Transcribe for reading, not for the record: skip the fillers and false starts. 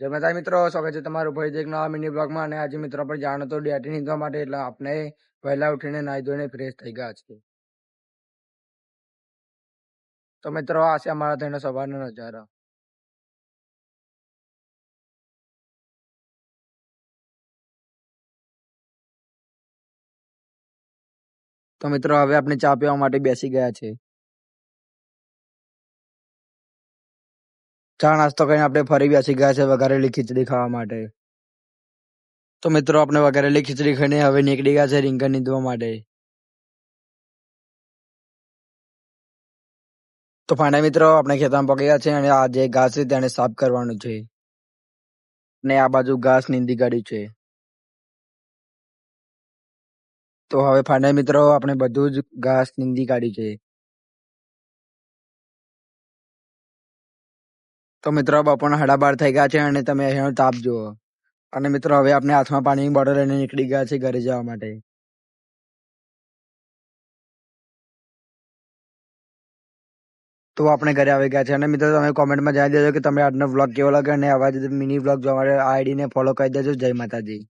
જય માતા મિત્રો, સ્વાગત છે તમારું ફરીથી એક નવા મિની બ્લોગમાં. અને આજે મિત્રો આપણે જાણો તો ડેટી નીંદવા માટે, એટલે આપણે વહેલા ઉઠીને નાહી ધોઈને ફ્રેશ થઈ ગયા છે. તો મિત્રો આ છે અમારા તેનો સવારનો નજારો. તો મિત્રો હવે આપણે ચા પીવા માટે બેસી ગયા છે. ચા નાસ્તો કરીને આપણે ફરી બેસી ગયા છે વઘારેલી ખીચડી ખાવા માટે. તો મિત્રો આપણે વઘારેલી ખીચડી ખાઈને હવે નીકળી ગયા છે રીંગણ નીંદવા માટે. તો ફાઇનલ મિત્રો આપણે ખેતરમાં પકી ગયા છે અને આ જે ઘાસ છે તેને સાફ કરવાનું છે. ને આ બાજુ ઘાસ નીંદી કાઢ્યું છે. તો હવે ફાઇનલ મિત્રો આપણે બધું જ ઘાસ નીંદી કાઢ્યું છે. તો મિત્રો બપોરના 12:30 થઈ ગયા છે અને તમે અહીંનો તાપ જુઓ. અને મિત્રો હવે આપણે હાથમાં પાણીની બોટલ લઈને નીકળી ગયા છે ઘરે જવા માટે. તો આપણે ઘરે આવી ગયા છે. અને મિત્રો તમે કોમેન્ટમાં જણાવી દેજો કે તમને આજનો વ્લોગ કેવો લાગે, અને આવા જ મિની વ્લોગ જોવા માટે આ આઈડીને ફોલો કરી દેજો. જય માતાજી.